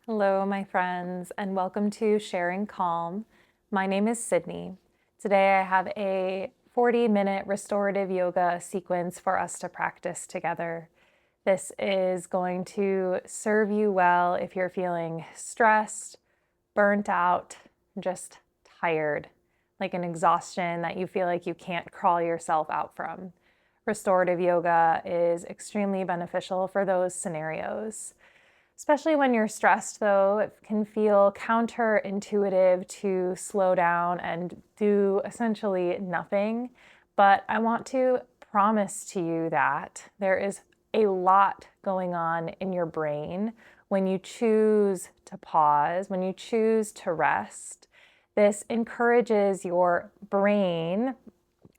Hello, my friends, and welcome to Sharing Calm. My name is Sydney. Today I have a 40-minute restorative yoga sequence for us to practice together. This is going to serve you well if you're feeling stressed, burnt out, just tired, like an exhaustion that you feel like you can't crawl yourself out from. Restorative yoga is extremely beneficial for those scenarios. Especially when you're stressed, though, it can feel counterintuitive to slow down and do essentially nothing. But I want to promise to you that there is a lot going on in your brain when you choose to pause, when you choose to rest. This encourages your brain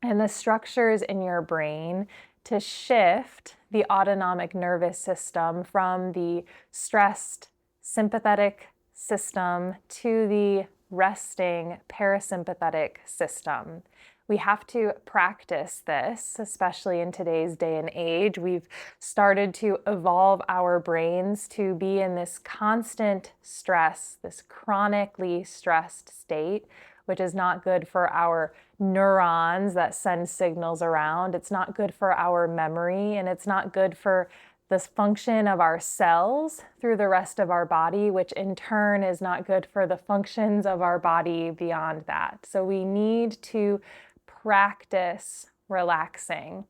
and the structures in your brain to shift the autonomic nervous system from the stressed sympathetic system to the resting parasympathetic system. We have to practice this, especially in today's day and age. We've started to evolve our brains to be in this constant stress, this chronically stressed state, which is not good for our neurons that send signals around. It's not good for our memory, and it's not good for this function of our cells through the rest of our body, which in turn is not good for the functions of our body beyond that. So we need to practice relaxing,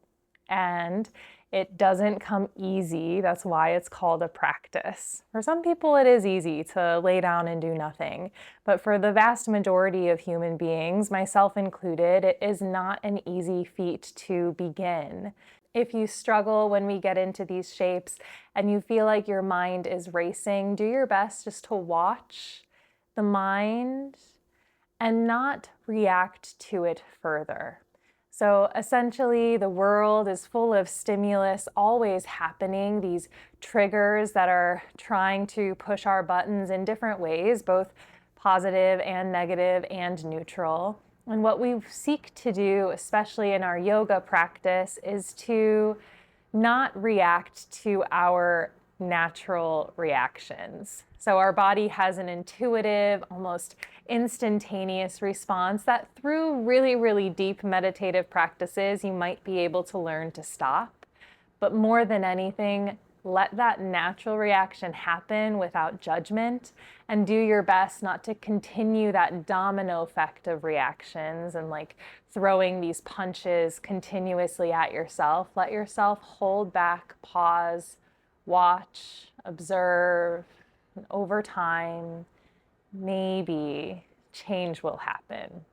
and it doesn't come easy. That's why it's called a practice. For some people, it is easy to lay down and do nothing. But for the vast majority of human beings, myself included, it is not an easy feat to begin. If you struggle when we get into these shapes and you feel like your mind is racing, do your best just to watch the mind and not react to it further. So essentially, the world is full of stimulus always happening, these triggers that are trying to push our buttons in different ways, both positive and negative and neutral. And what we seek to do, especially in our yoga practice, is to not react to our natural reactions. So our body has an intuitive, almost instantaneous response that through really, really deep meditative practices, you might be able to learn to stop. But more than anything, let that natural reaction happen without judgment, and do your best not to continue that domino effect of reactions and like throwing these punches continuously at yourself. Let yourself hold back, pause, watch, observe, and over time, maybe change will happen.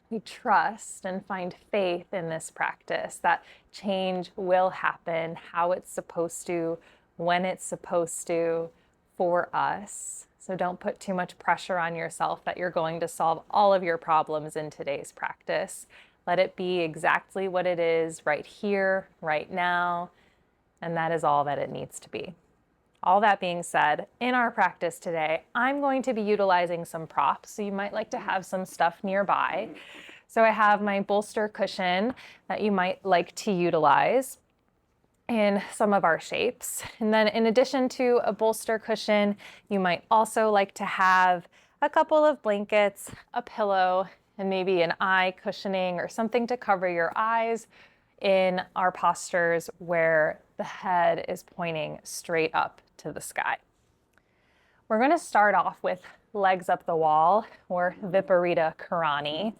We trust and find faith in this practice that change will happen how it's supposed to, when it's supposed to, for us. So don't put too much pressure on yourself that you're going to solve all of your problems in today's practice. Let it be exactly what it is right here, right now, and that is all that it needs to be. All that being said, in our practice today, I'm going to be utilizing some props, so you might like to have some stuff nearby. So I have my bolster cushion that you might like to utilize in some of our shapes. And then in addition to a bolster cushion, you might also like to have a couple of blankets, a pillow, and maybe an eye cushioning or something to cover your eyes in our postures where the head is pointing straight up to the sky. We're going to start off with legs up the wall, or Viparita Karani.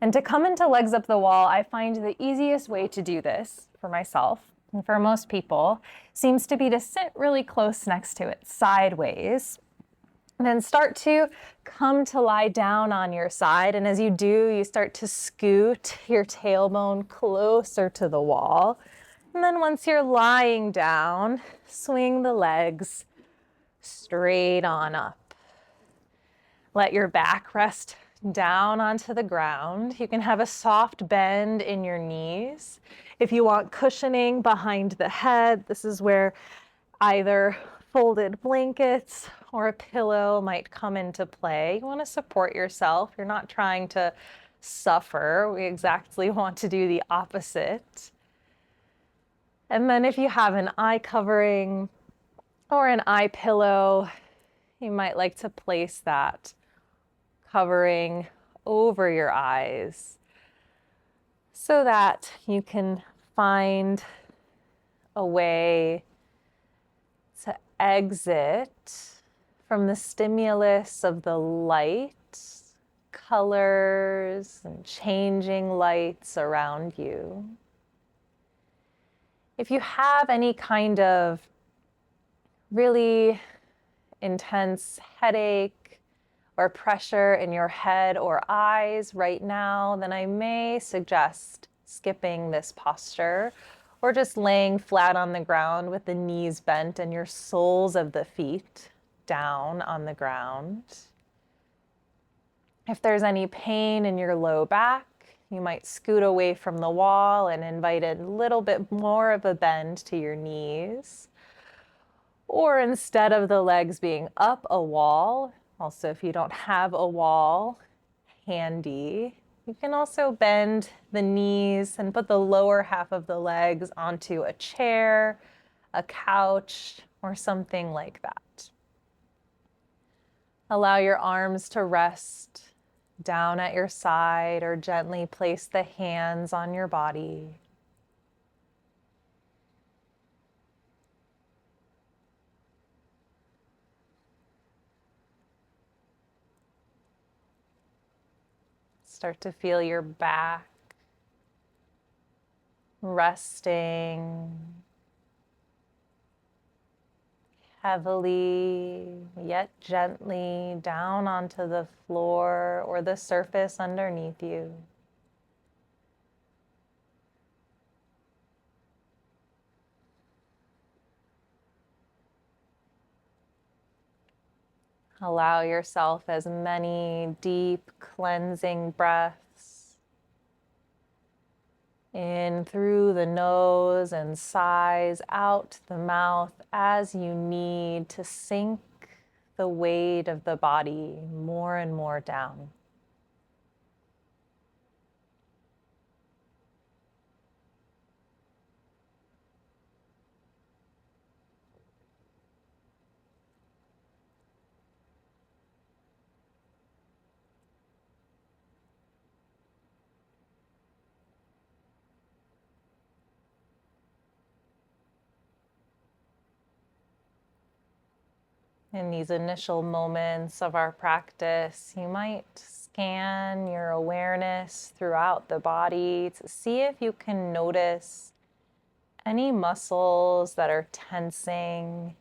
And to come into legs up the wall, I find the easiest way to do this for myself and for most people seems to be to sit really close next to it, sideways. And then start to come to lie down on your side. And as you do, you start to scoot your tailbone closer to the wall. And then once you're lying down, swing the legs straight on up. Let your back rest down onto the ground. You can have a soft bend in your knees. If you want cushioning behind the head, this is where either folded blankets or a pillow might come into play. You want to support yourself. You're not trying to suffer. We exactly want to do the opposite. And then if you have an eye covering or an eye pillow, You might like to place that covering over your eyes so that you can find a way to exit from the stimulus of the light, colors, and changing lights around you. If you have any kind of really intense headache or pressure in your head or eyes right now, then I may suggest skipping this posture or just laying flat on the ground with the knees bent and your soles of the feet down on the ground. If there's any pain in your low back, you might scoot away from the wall and invite a little bit more of a bend to your knees. Or instead of the legs being up a wall, also if you don't have a wall handy, you can also bend the knees and put the lower half of the legs onto a chair, a couch, or something like that. Allow your arms to rest down at your side or gently place the hands on your body. Start to feel your back resting heavily yet gently down onto the floor or the surface underneath you. Allow yourself as many deep cleansing breaths in through the nose and sighs out the mouth as you need to sink the weight of the body more and more down. In these initial moments of our practice, you might scan your awareness throughout the body to see if you can notice any muscles that are tensing,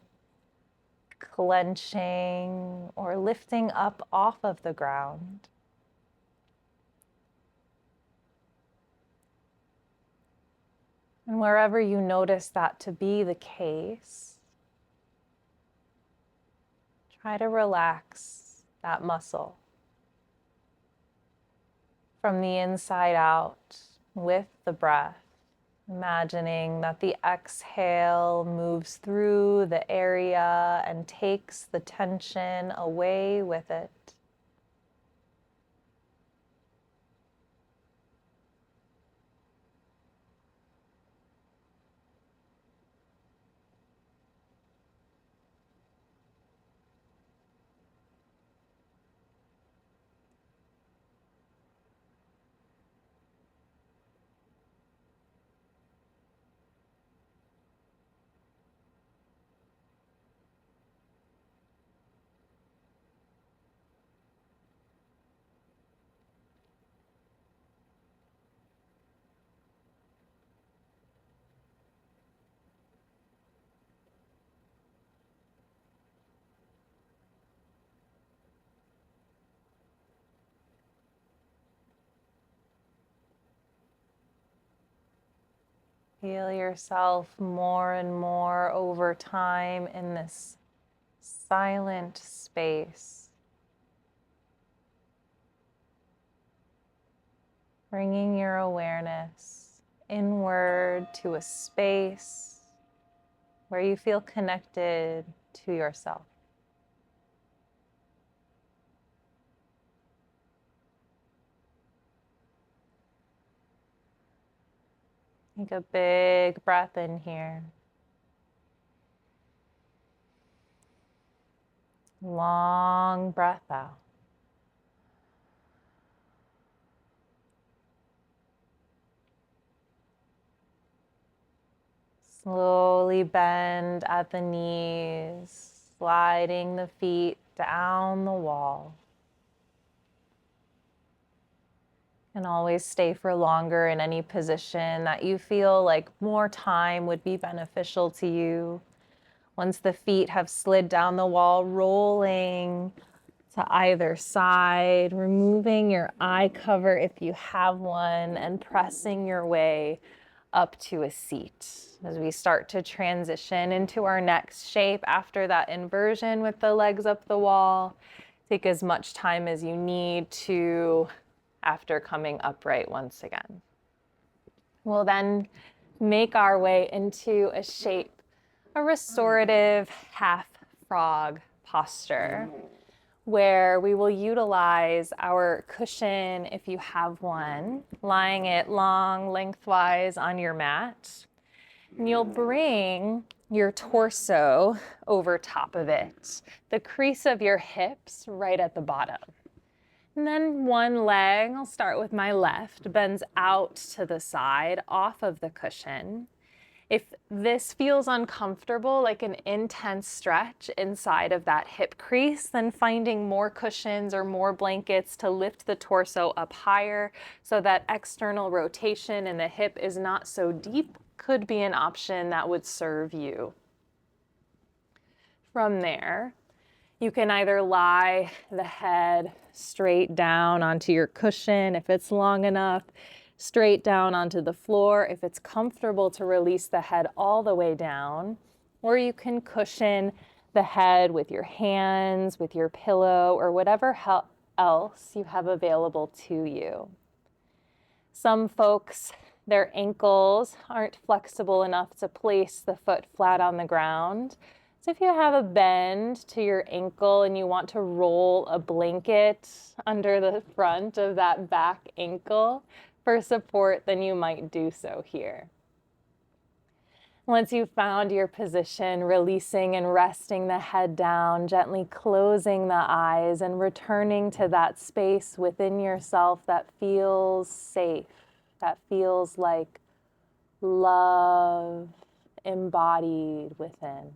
clenching, or lifting up off of the ground. And wherever you notice that to be the case, try to relax that muscle from the inside out with the breath, imagining that the exhale moves through the area and takes the tension away with it. Feel yourself more and more over time in this silent space, bringing your awareness inward to a space where you feel connected to yourself. Take a big breath in here. Long breath out. Slowly bend at the knees, sliding the feet down the wall. And always stay for longer in any position that you feel like more time would be beneficial to you. Once the feet have slid down the wall, rolling to either side, removing your eye cover if you have one, and pressing your way up to a seat. As we start to transition into our next shape after that inversion with the legs up the wall, take as much time as you need to after coming upright once again. We'll then make our way into a shape, a restorative half frog posture, where we will utilize our cushion, if you have one, lying it long lengthwise on your mat. And you'll bring your torso over top of it, the crease of your hips right at the bottom. And then one leg, I'll start with my left, bends out to the side off of the cushion. If this feels uncomfortable, like an intense stretch inside of that hip crease, then finding more cushions or more blankets to lift the torso up higher so that external rotation in the hip is not so deep could be an option that would serve you. From there, you can either lie the head straight down onto your cushion if it's long enough, straight down onto the floor if it's comfortable to release the head all the way down, or you can cushion the head with your hands, with your pillow, or whatever else you have available to you. Some folks, their ankles aren't flexible enough to place the foot flat on the ground. So if you have a bend to your ankle and you want to roll a blanket under the front of that back ankle for support, then you might do so here. Once you've found your position, releasing and resting the head down, gently closing the eyes and returning to that space within yourself that feels safe, that feels like love embodied within.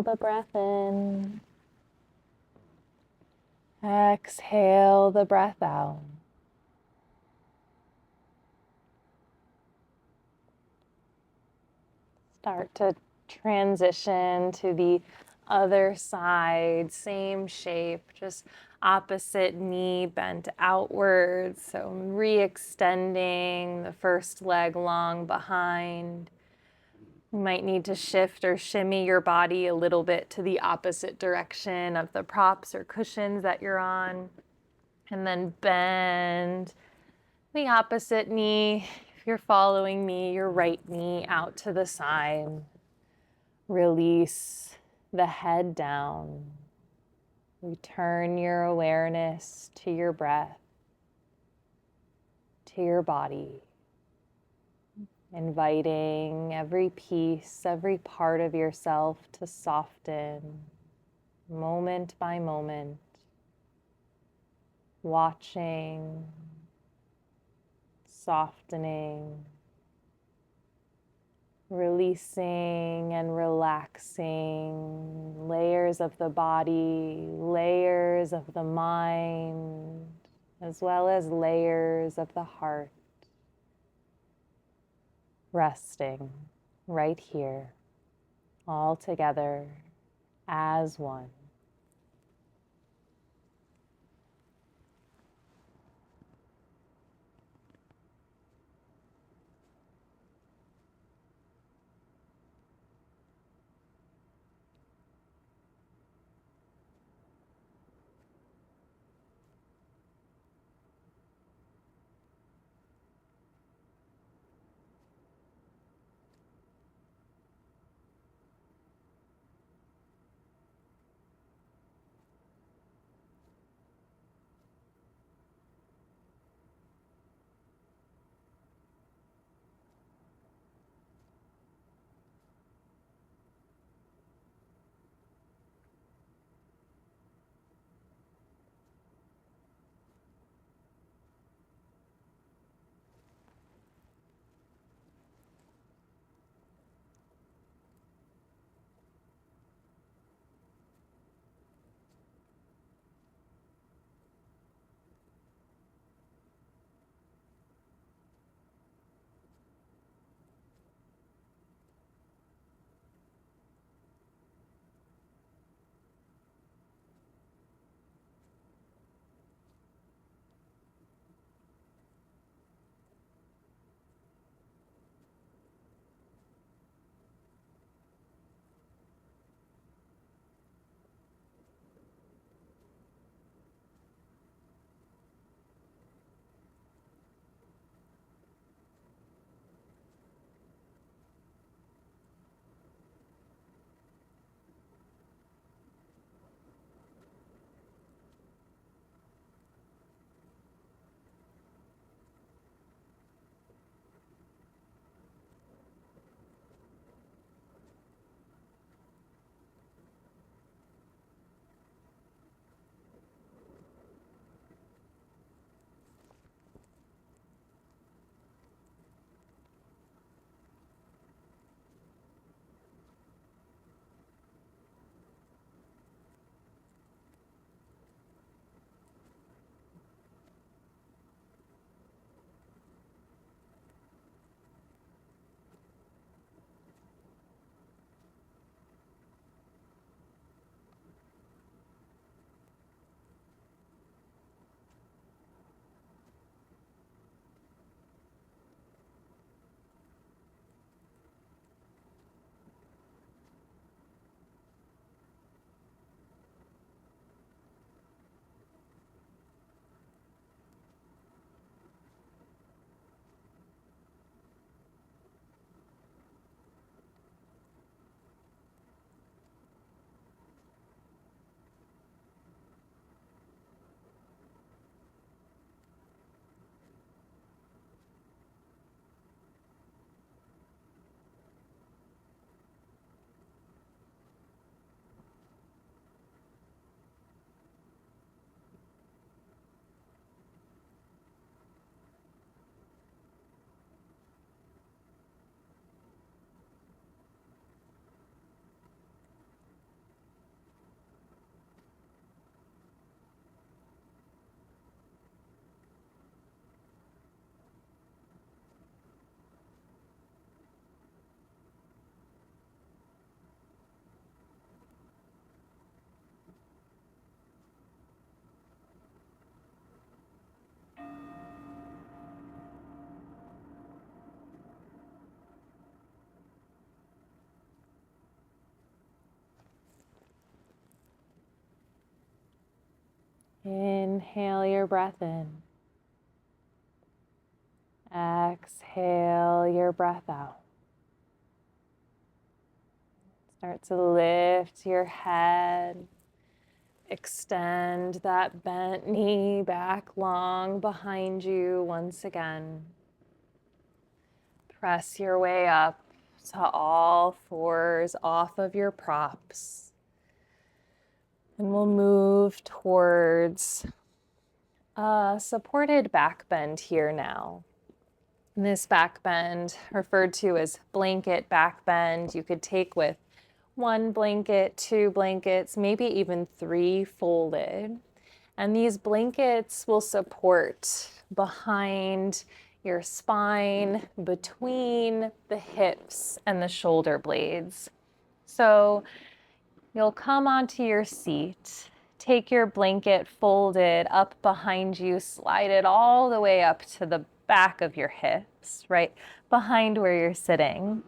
Inhale the breath in. Exhale the breath out. Start to transition to the other side, same shape, just opposite knee bent outwards. So re-extending the first leg long behind. You might need to shift or shimmy your body a little bit to the opposite direction of the props or cushions that you're on. And then bend the opposite knee. If you're following me, your right knee out to the side. Release the head down. Return your awareness to your breath, to your body. Inviting every piece, every part of yourself to soften moment by moment. Watching, softening, releasing and relaxing layers of the body, layers of the mind, as well as layers of the heart. Resting right here, all together as one. Inhale your breath in. Exhale your breath out. Start to lift your head. Extend that bent knee back long behind you once again. Press your way up to all fours off of your props. And we'll move towards a supported back bend here now. And this back bend, referred to as blanket back bend, you could take with 1 blanket, 2 blankets, maybe even 3 folded. And these blankets will support behind your spine, between the hips and the shoulder blades. So you'll come onto your seat, take your blanket folded up behind you, slide it all the way up to the back of your hips, right behind where you're sitting,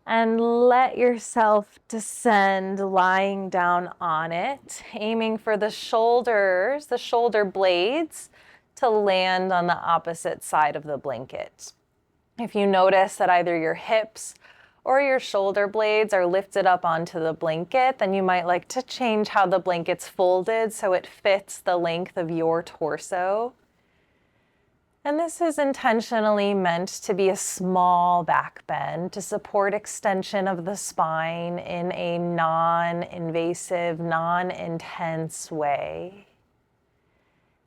and let yourself descend lying down on it, aiming for the shoulders, the shoulder blades, to land on the opposite side of the blanket. If you notice that either your hips or your shoulder blades are lifted up onto the blanket, then you might like to change how the blanket's folded so it fits the length of your torso. And this is intentionally meant to be a small back bend to support extension of the spine in a non-invasive, non-intense way.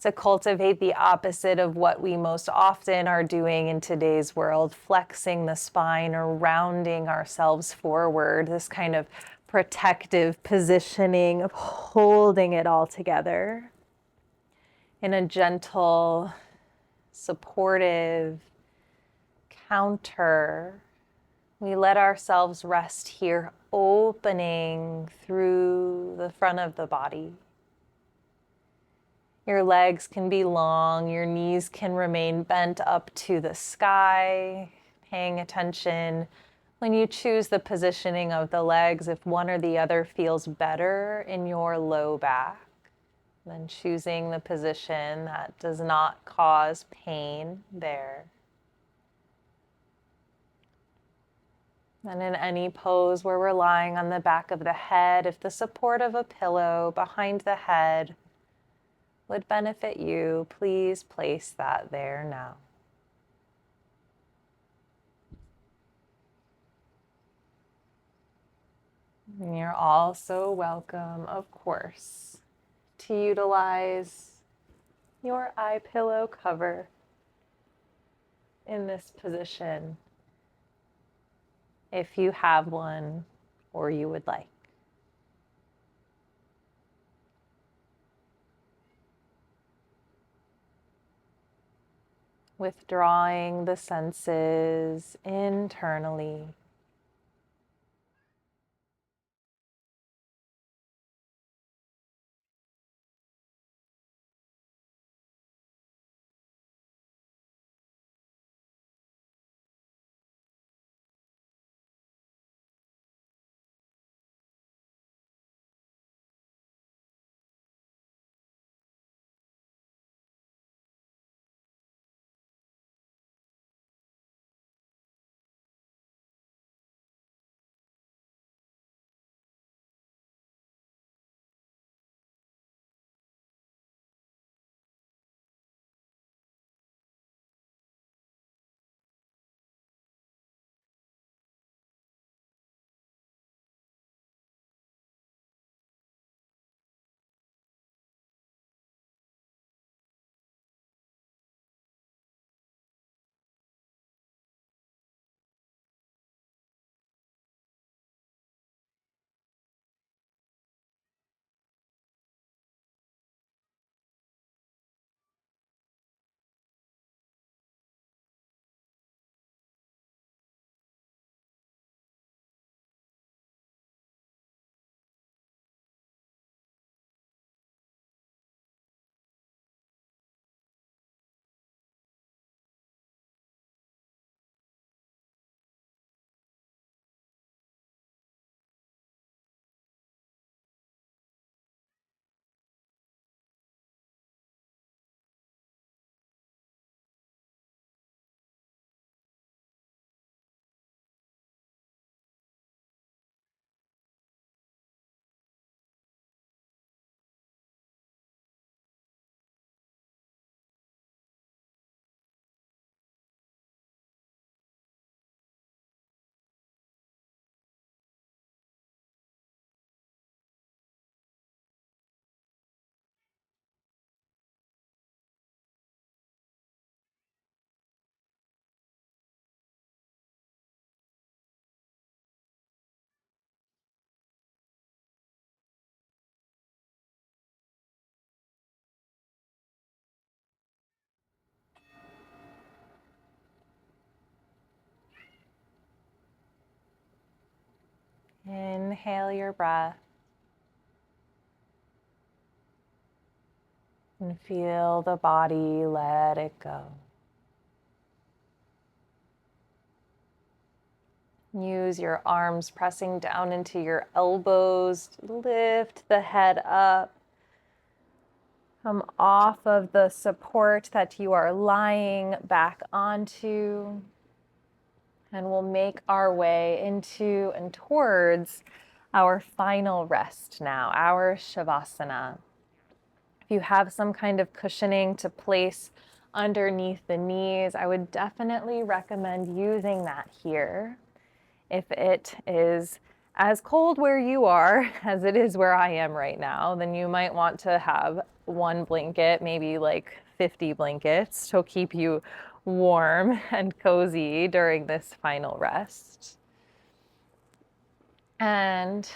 To cultivate the opposite of what we most often are doing in today's world, flexing the spine or rounding ourselves forward, this kind of protective positioning of holding it all together in a gentle, supportive counter. We let ourselves rest here, opening through the front of the body. Your legs can be long, your knees can remain bent up to the sky, paying attention when you choose the positioning of the legs, if one or the other feels better in your low back. Then choosing the position that does not cause pain there. And in any pose where we're lying on the back of the head, if the support of a pillow behind the head would benefit you, please place that there now. And you're also welcome, of course, to utilize your eye pillow cover in this position if you have one or you would like. Withdrawing the senses internally. Inhale your breath and feel the body let it go. Use your arms pressing down into your elbows. Lift the head up. Come off of the support that you are lying back onto. And we'll make our way into and towards our final rest now, our Shavasana. If you have some kind of cushioning to place underneath the knees, I would definitely recommend using that here. If it is as cold where you are as it is where I am right now, then you might want to have one blanket, maybe like 50 blankets to keep you warm and cozy during this final rest. And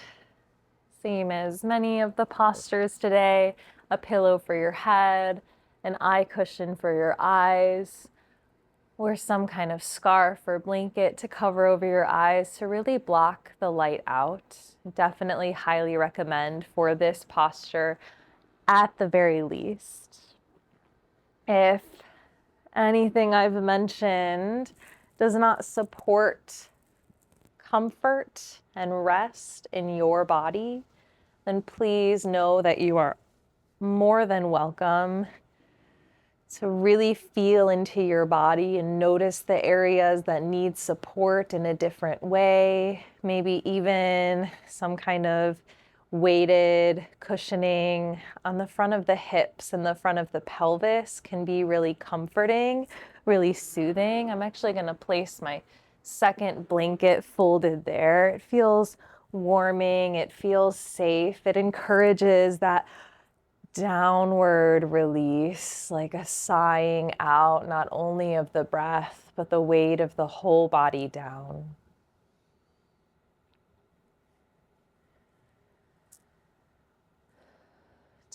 same as many of the postures today, a pillow for your head, an eye cushion for your eyes, or some kind of scarf or blanket to cover over your eyes to really block the light out. Definitely highly recommend for this posture at the very least. If anything I've mentioned does not support comfort and rest in your body, then please know that you are more than welcome to really feel into your body and notice the areas that need support in a different way. Maybe even some kind of weighted cushioning on the front of the hips and the front of the pelvis can be really comforting, really soothing. I'm actually going to place my second blanket folded there. It feels warming, it feels safe, it encourages that downward release, like a sighing out, not only of the breath, but the weight of the whole body down.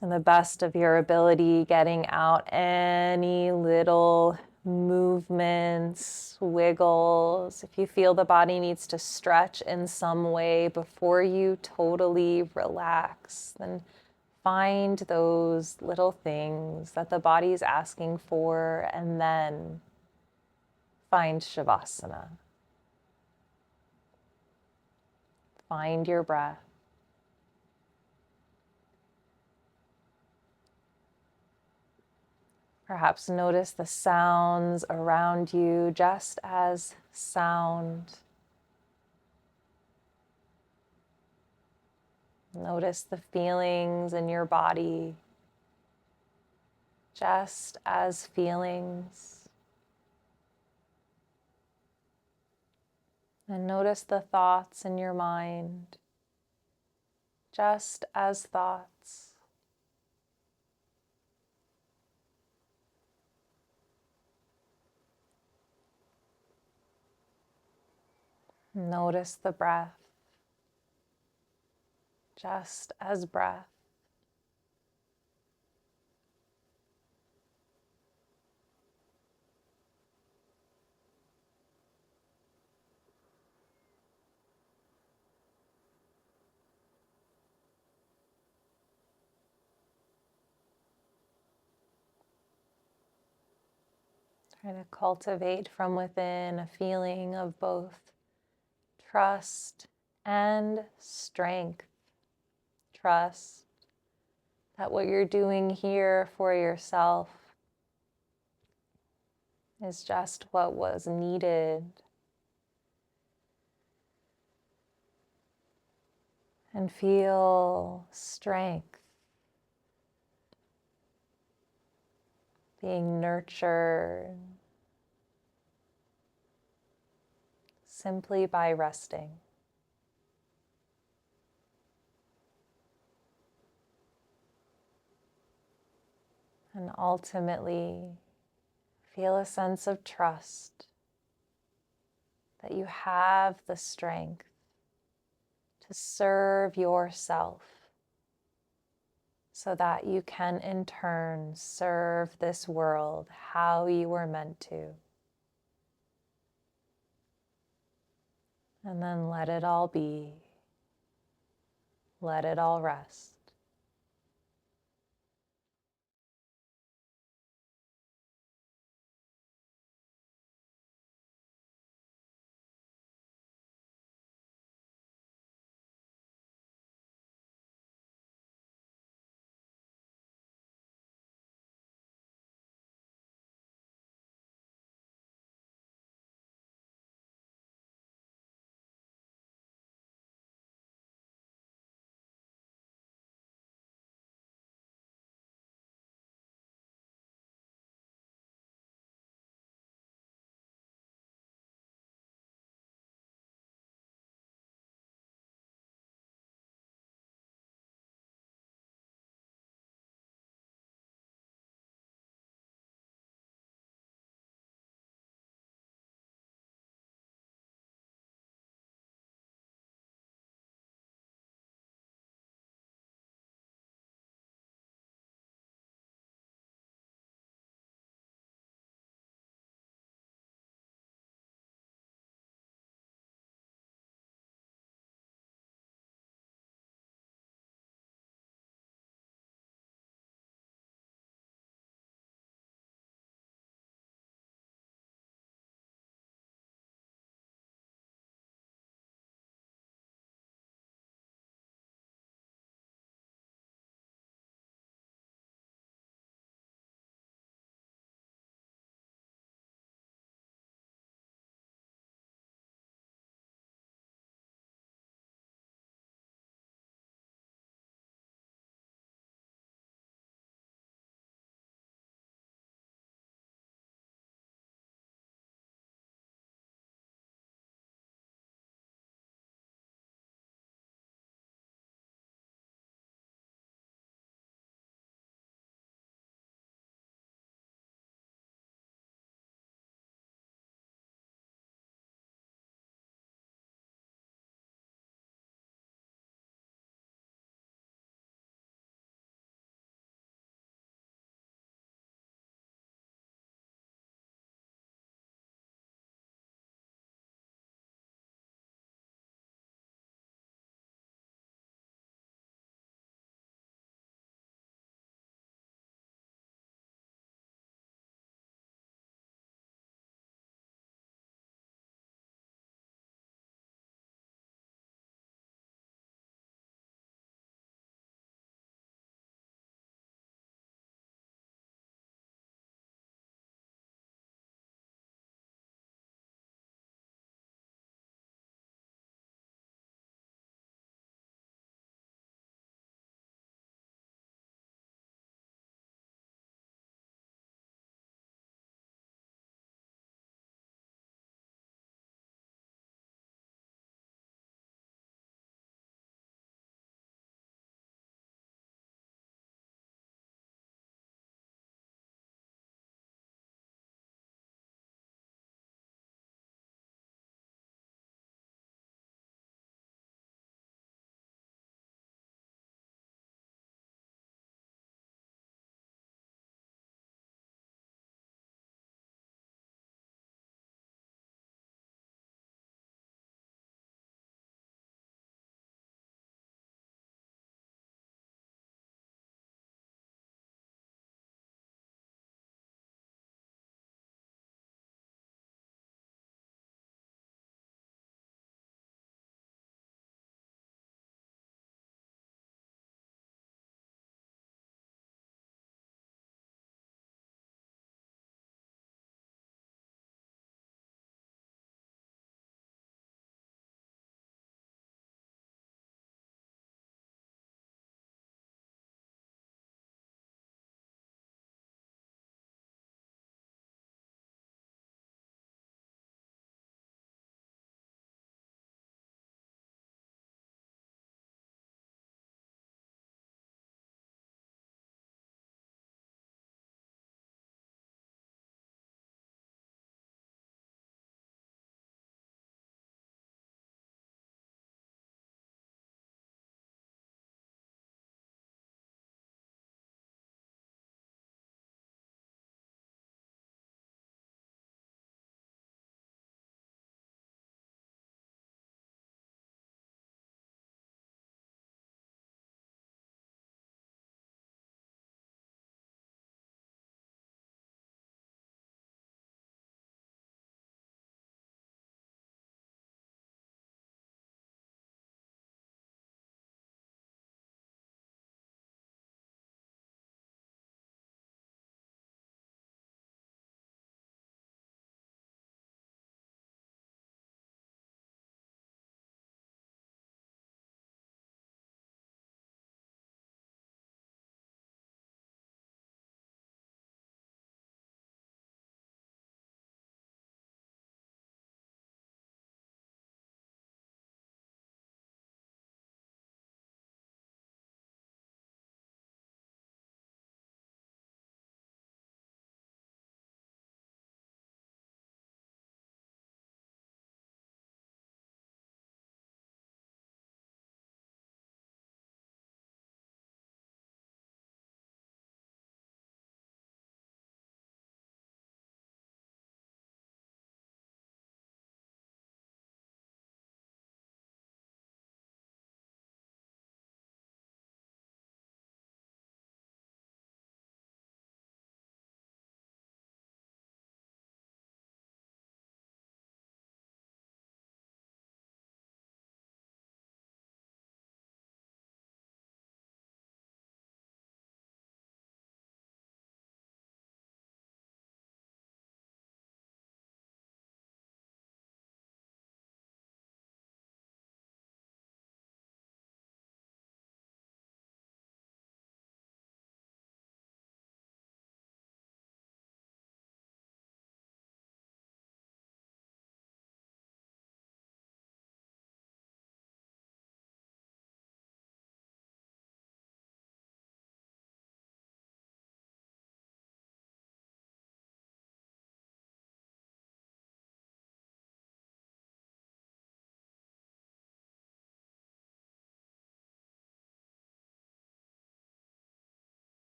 To the best of your ability, getting out any little movements, wiggles. If you feel the body needs to stretch in some way before you totally relax, then find those little things that the body is asking for, and then find Shavasana. Find your breath. Perhaps notice the sounds around you just as sound. Notice the feelings in your body just as feelings. And notice the thoughts in your mind just as thoughts. Notice the breath just as breath. Try to cultivate from within a feeling of both trust and strength. Trust that what you're doing here for yourself is just what was needed. And feel strength being nurtured simply by resting. And ultimately, feel a sense of trust that you have the strength to serve yourself so that you can in turn serve this world how you were meant to. And then let it all be. Let it all rest.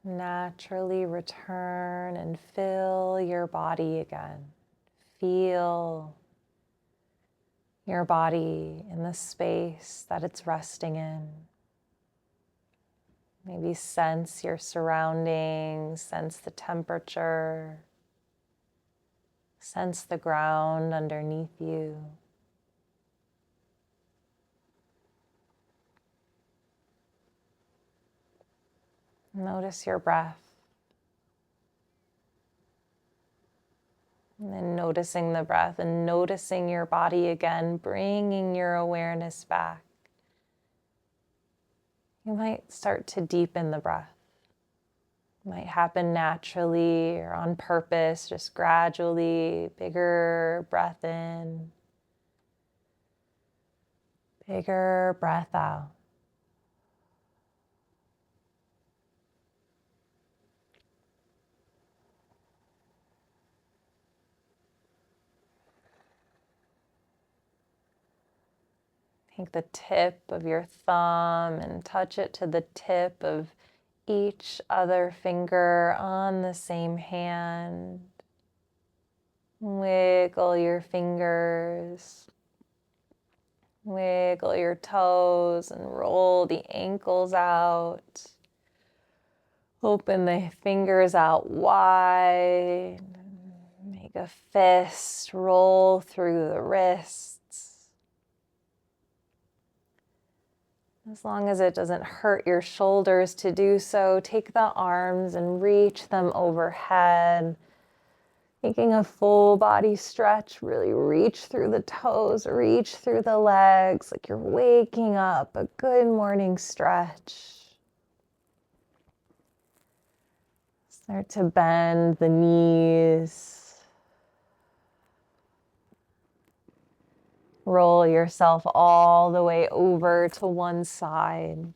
naturally return and fill your body again. Feel your body in the space that it's resting in. Maybe sense your surroundings, sense the temperature, sense the ground underneath you. Notice your breath. And then noticing the breath and noticing your body again, bringing your awareness back. You might start to deepen the breath. It might happen naturally or on purpose, just gradually, bigger breath in, bigger breath out. Take the tip of your thumb and touch it to the tip of each other finger on the same hand. Wiggle your fingers. Wiggle your toes and roll the ankles out. Open the fingers out wide. Make a fist, roll through the wrists. As long as it doesn't hurt your shoulders to do so, take the arms and reach them overhead. Making a full body stretch, really reach through the toes, reach through the legs, like you're waking up, a good morning stretch. Start to bend the knees. Roll yourself all the way over to one side.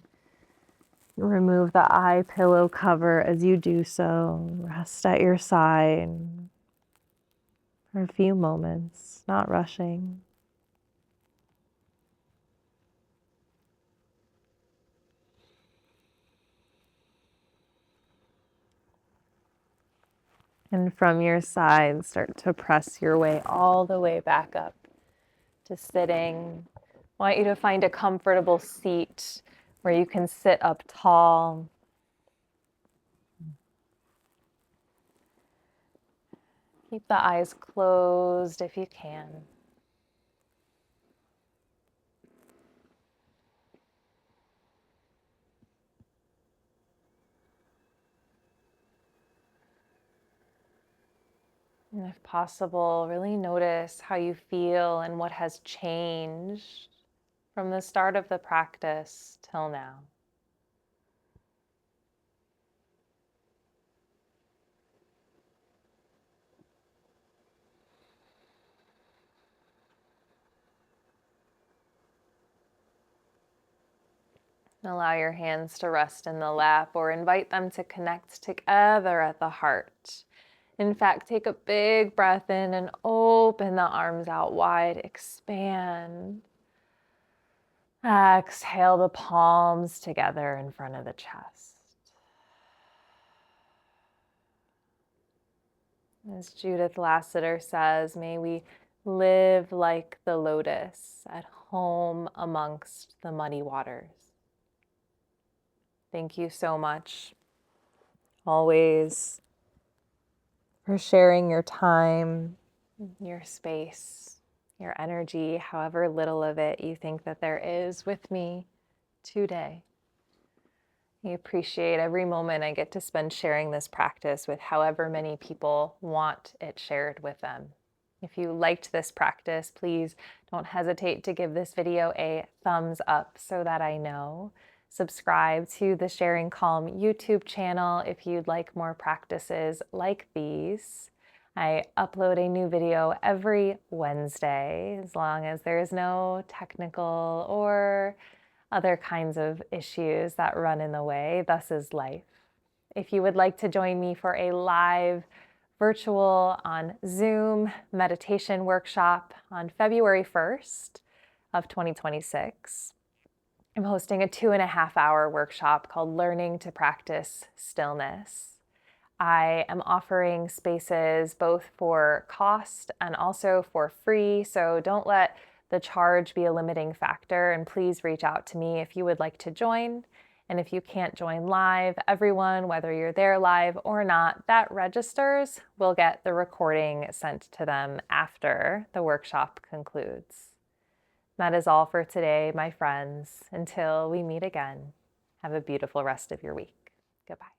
Remove the eye pillow cover as you do so. Rest at your side for a few moments, not rushing. And from your side, start to press your way all the way back up to sitting. I want you to find a comfortable seat where you can sit up tall. Keep the eyes closed if you can. And if possible, really notice how you feel and what has changed from the start of the practice till now. Allow your hands to rest in the lap or invite them to connect together at the heart. In fact, take a big breath in and open the arms out wide. Expand. Exhale the palms together in front of the chest. As Judith Lassiter says, may we live like the lotus at home amongst the muddy waters. Thank you so much, always, for sharing your time, your space, your energy, however little of it you think that there is with me today. I appreciate every moment I get to spend sharing this practice with however many people want it shared with them. If you liked this practice, please don't hesitate to give this video a thumbs up so that I know. Subscribe to the Sharing Calm YouTube channel if you'd like more practices like these. I upload a new video every Wednesday, as long as there is no technical or other kinds of issues that run in the way. Thus is life. If you would like to join me for a live virtual on Zoom meditation workshop on February 1st of 2026, I'm hosting a 2.5 hour workshop called Learning to Practice Stillness. I am offering spaces both for cost and also for free, so don't let the charge be a limiting factor, and please reach out to me if you would like to join. And if you can't join live, everyone, whether you're there live or not, that registers will get the recording sent to them after the workshop concludes. That is all for today, my friends. Until we meet again, have a beautiful rest of your week. Goodbye.